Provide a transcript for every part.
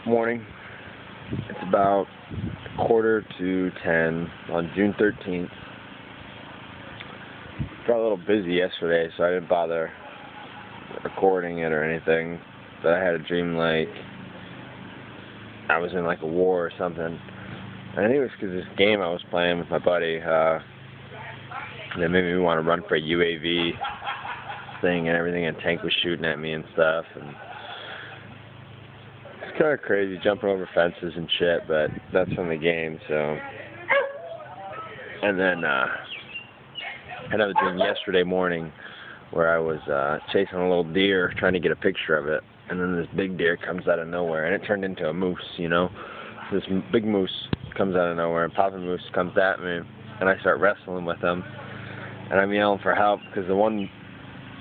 Morning. It's about 9:45 on June 13th. Got a little busy yesterday, so I didn't bother recording it or anything. But I had a dream like I was in like a war or something. And I think it was because this game I was playing with my buddy that made me want to run for a UAV thing and everything, and tank was shooting at me and stuff. And it's kind of crazy jumping over fences and shit, but that's from the game. So, and then I had another dream yesterday morning where I was chasing a little deer, trying to get a picture of it, and then this big deer comes out of nowhere, and it turned into a moose, you know. This big moose comes out of nowhere, and Papa Moose comes at me, and I start wrestling with him, and I'm yelling for help because the one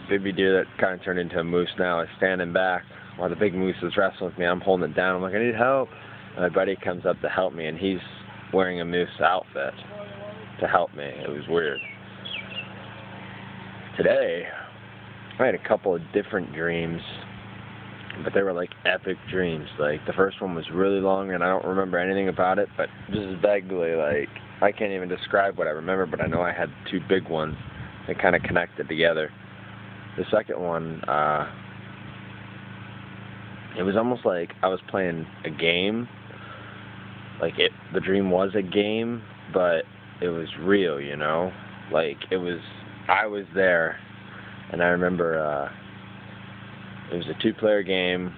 baby deer that kind of turned into a moose now is standing back while the big moose is wrestling with me. I'm holding it down. I'm like, I need help. And my buddy comes up to help me, and he's wearing a moose outfit to help me. It was weird. Today, I had a couple of different dreams, but they were like epic dreams. Like the first one was really long, and I don't remember anything about it, but just vaguely, like I can't even describe what I remember, but I know I had two big ones that kind of connected together. The second one, it was almost like I was playing a game. Like the dream was a game, but it was real, you know? Like I was there, and I remember it was a two-player game,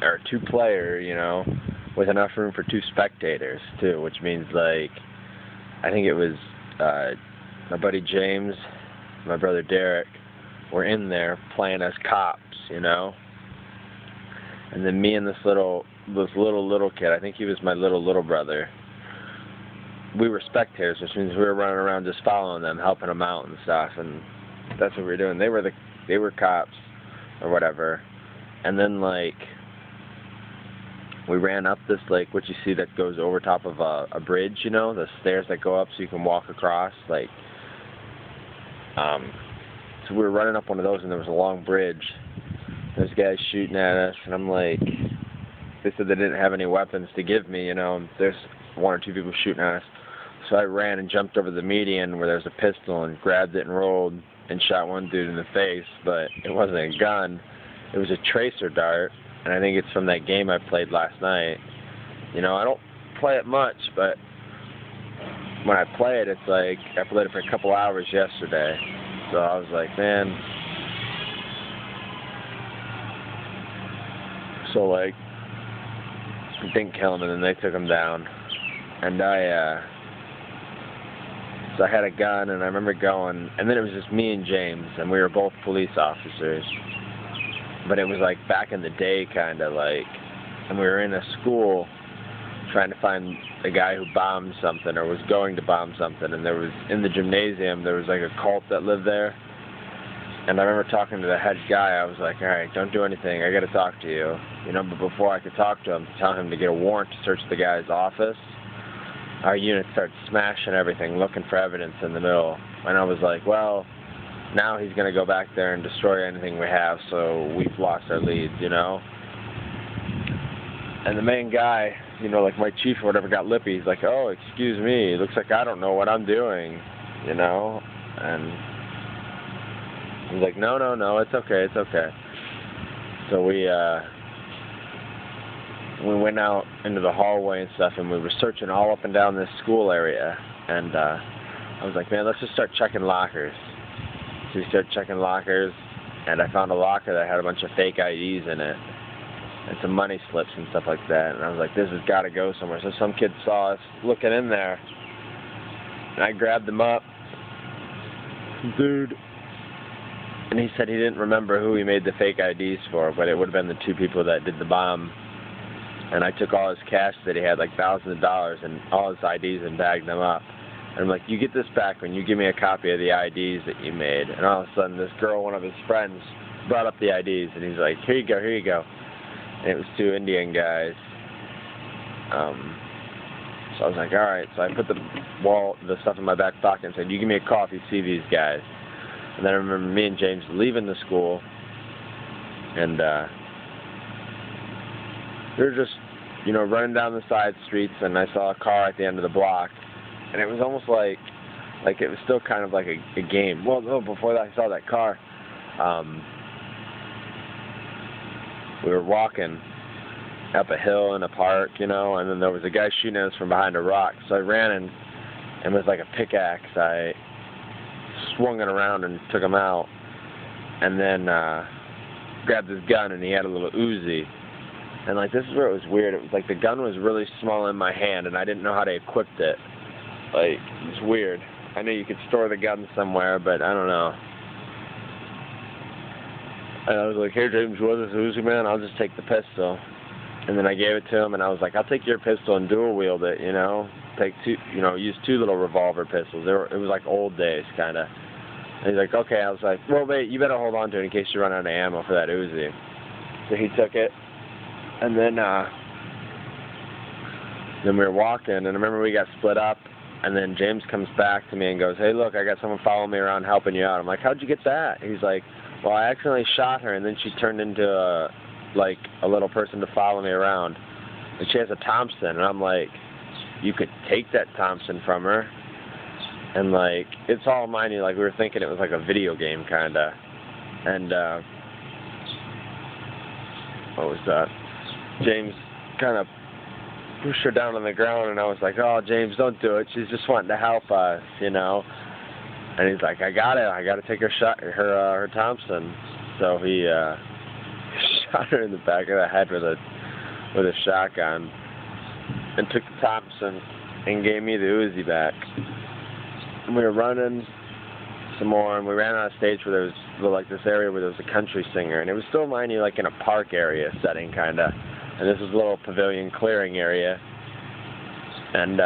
or two-player, you know, with enough room for two spectators, too, which means, like, I think it was my buddy James, my brother Derek, were in there playing as cops, you know? And then me and this little kid, I think he was my little brother, we were spectators, which means we were running around just following them, helping them out and stuff, and that's what we were doing. They were cops or whatever. And then like we ran up this, like what you see that goes over top of a bridge, you know, the stairs that go up so you can walk across, like so we were running up one of those, and there was a long bridge. There's guys shooting at us, and I'm like, they said they didn't have any weapons to give me, you know, and there's one or two people shooting at us. So I ran and jumped over the median where there's a pistol and grabbed it and rolled and shot one dude in the face, but it wasn't a gun. It was a tracer dart, and I think it's from that game I played last night. You know, I don't play it much, but when I play it, it's like I played it for a couple hours yesterday. So I was like, man. So like, it didn't kill him, and then they took him down. And so I had a gun, and I remember going, and then it was just me and James, and we were both police officers. But it was like back in the day, kind of like, and we were in a school trying to find a guy who bombed something or was going to bomb something, and there was, in the gymnasium, there was like a cult that lived there. And I remember talking to the head guy. I was like, all right, don't do anything. I got to talk to you. You know, but before I could talk to him, to tell him to get a warrant to search the guy's office, our unit started smashing everything, looking for evidence in the middle. And I was like, well, now he's going to go back there and destroy anything we have, so we've lost our leads, you know? And the main guy, you know, like my chief or whatever, got lippy. He's like, oh, excuse me, it looks like I don't know what I'm doing, you know? And he's like, no, it's okay, it's okay. So we went out into the hallway and stuff, and we were searching all up and down this school area, and I was like, man, let's just start checking lockers. So we started checking lockers, and I found a locker that had a bunch of fake IDs in it, and some money slips and stuff like that, and I was like, this has got to go somewhere. So some kid saw us looking in there, and I grabbed him up. Dude. And he said he didn't remember who he made the fake IDs for, but it would have been the two people that did the bomb. And I took all his cash that he had, like thousands of dollars, and all his IDs, and bagged them up. And I'm like, you get this back when you give me a copy of the IDs that you made. And all of a sudden, this girl, one of his friends, brought up the IDs, and he's like, here you go, here you go. And it was two Indian guys. So I was like, all right. So I put the stuff in my back pocket and said, you give me a call if you see these guys. And then I remember me and James leaving the school, and we were just you know, running down the side streets, and I saw a car at the end of the block, and it was almost like it was still kind of like a game. Well, no, before that, I saw that car. We were walking up a hill in a park, you know, and then there was a guy shooting at us from behind a rock. So I ran in, and with like a pickaxe, I swung it around and took him out, and then grabbed his gun, and he had a little Uzi. And like, this is where it was weird. It was like the gun was really small in my hand, and I didn't know how to equip it. Like, it's weird. I know you could store the gun somewhere, but I don't know. And I was like, "Here, James, you want this Uzi, man? I'll just take the pistol." And then I gave it to him, and I was like, "I'll take your pistol and dual wield it, you know? Take two, you know, use two little revolver pistols." It was like old days, kind of. And he's like, "Okay." I was like, "Well, wait, you better hold on to it in case you run out of ammo for that Uzi." So he took it, and then we were walking, and I remember we got split up, and then James comes back to me and goes, "Hey, look, I got someone following me around helping you out." I'm like, "How'd you get that?" He's like, "Well, I accidentally shot her, and then she turned into a little person to follow me around. And she has a Thompson." And I'm like, "You could take that Thompson from her." And like, it's all miney, like we were thinking it was like a video game kinda. And what was that? James kind of pushed her down on the ground, and I was like, "Oh, James, don't do it. She's just wanting to help us, you know." And he's like, I got to take her Thompson." So he shot her in the back of the head with a shotgun, and took the Thompson and gave me the Uzi back. And we were running some more, and we ran on a stage where there was like this area where there was a country singer, and it was still miney, like in a park area setting, kinda. And this was a little pavilion clearing area, and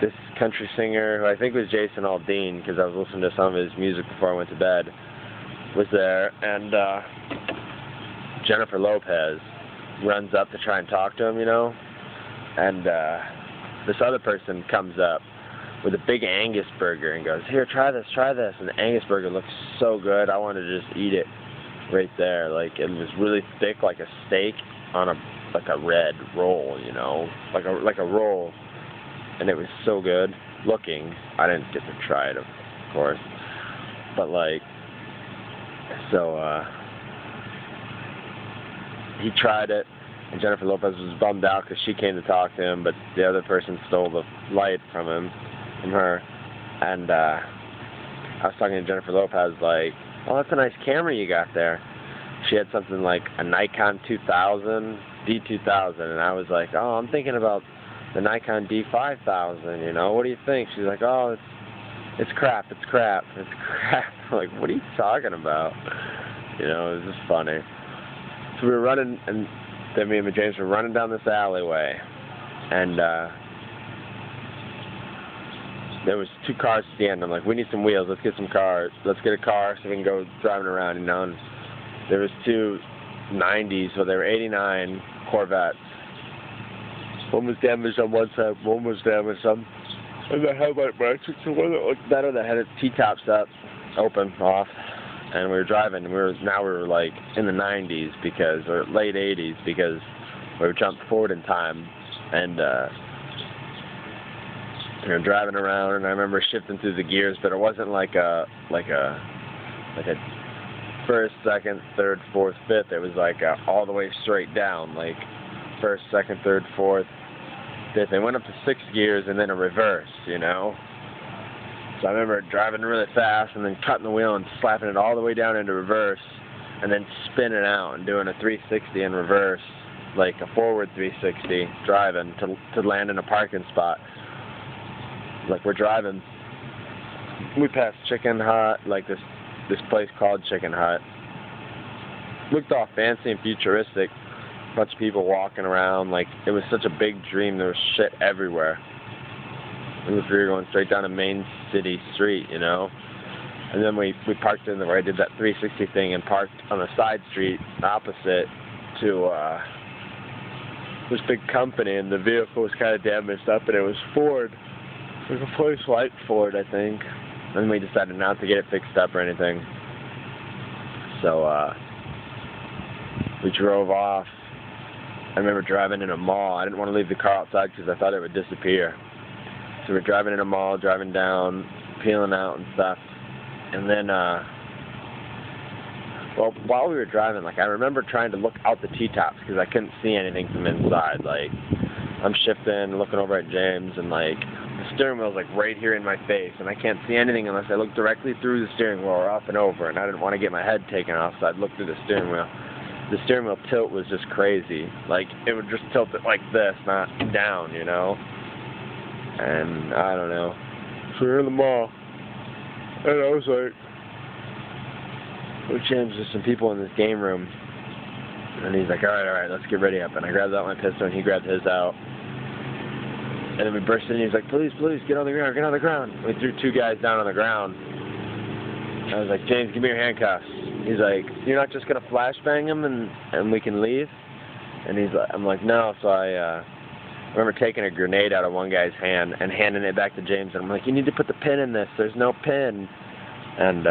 this country singer, who I think was Jason Aldean, because I was listening to some of his music before I went to bed, was there, and Jennifer Lopez runs up to try and talk to him, you know, and this other person comes up with a big Angus burger and goes, "Here, try this," and the Angus burger looks so good, I wanted to just eat it right there. Like, it was really thick, like a steak on a red roll, you know, like a roll. And it was so good looking. I didn't get to try it, of course. But like, so he tried it, and Jennifer Lopez was bummed out because she came to talk to him, but the other person stole the light from her. And I was talking to Jennifer Lopez like, "Oh, that's a nice camera you got there." She had something like a Nikon D2000, and I was like, "Oh, I'm thinking about the Nikon D5000, you know, what do you think?" She's like, "Oh, it's crap. I'm like, "What are you talking about?" You know, it was just funny. So we were running, and then me and James were running down this alleyway, and there was two cars at the end. I'm like, "We need some wheels. Let's get some cars. Let's get a car so we can go driving around," you know. And there was two 90s, so they were 89 Corvettes. One was damaged on one side, one was damaged on the headlight brakes. The one that looked better, that had its T-tops up, open, off, and we were driving. We were like in the 90s or late 80s, because we jumped forward in time, and we were driving around, and I remember shifting through the gears, but it wasn't like a first, second, third, fourth, fifth. It was like all the way straight down, like first, second, third, fourth, fifth. They went up to 6 gears and then a reverse, you know. So I remember driving really fast and then cutting the wheel and slapping it all the way down into reverse, and then spinning out and doing a 360 in reverse, like a forward 360, driving to land in a parking spot. Like, we're driving, we passed Chicken Hut, like this place called Chicken Hut. Looked all fancy and futuristic. Bunch of people walking around. Like, it was such a big dream. There was shit everywhere. We were going straight down a main city street, you know. And then we parked in where I did that 360 thing and parked on a side street opposite to this big company, and the vehicle was kind of damaged up, and it was Ford. It was a place like Ford, I think. And we decided not to get it fixed up or anything. So, we drove off. I remember driving in a mall. I didn't want to leave the car outside because I thought it would disappear. So we're driving in a mall, driving down, peeling out and stuff. And then, well, while we were driving, like, I remember trying to look out the T-tops because I couldn't see anything from inside. Like, I'm shifting, looking over at James, and, like, the steering wheel's, like, right here in my face, and I can't see anything unless I look directly through the steering wheel or up and over, and I didn't want to get my head taken off, so I'd look through the steering wheel. The steering wheel tilt was just crazy. Like, it would just tilt it like this, not down, you know? And, I don't know. So we're in the mall, and I was like, James, there's some people in this game room. And he's like, all right, let's get ready up. And I grabbed out my pistol, and he grabbed his out. And then we burst in, and he's like, please, get on the ground, get on the ground. We threw 2 guys down on the ground. I was like, James, give me your handcuffs. He's like, you're not just going to flashbang him and we can leave? And I'm like, no. So I remember taking a grenade out of one guy's hand and handing it back to James. And I'm like, you need to put the pin in this. There's no pin. And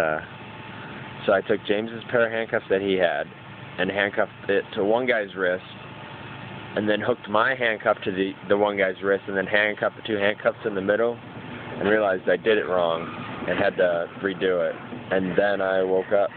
so I took James's pair of handcuffs that he had and handcuffed it to one guy's wrist, and then hooked my handcuff to the one guy's wrist, and then handcuffed the 2 handcuffs in the middle, and realized I did it wrong and had to redo it. And then I woke up.